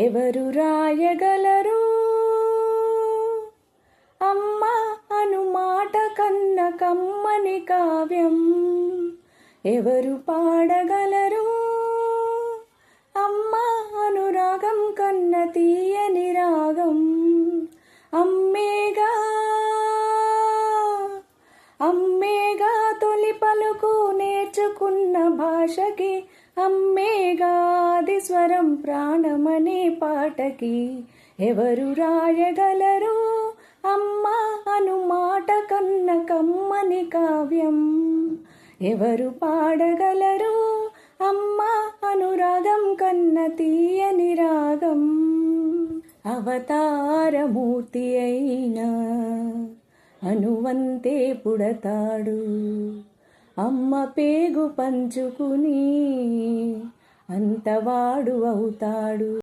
ఎవరు రాయగలరు అమ్మ అను మాట కన్న కమ్మని కావ్యం? ఎవరు పాడగలరు అమ్మ అనురాగం కన్న తీయని రాగం? అమ్మేగా అమ్మేగా తొలి పలుకు నేర్చుకున్న భాషకి, అమ్మేగా ఆది స్వరం ప్రాణమనే పాటకి. ఎవరు రాయగలరు అమ్మ అను మాట కన్న కమ్మని కావ్యం? ఎవరు పాడగలరు అమ్మ అనురాగం కన్న తీయని రాగం? అవతారమూర్తి అయినా అనువంతే పుడతాడు, అమ్మ పేగు పంచుకుని అంతవాడు అవుతాడు.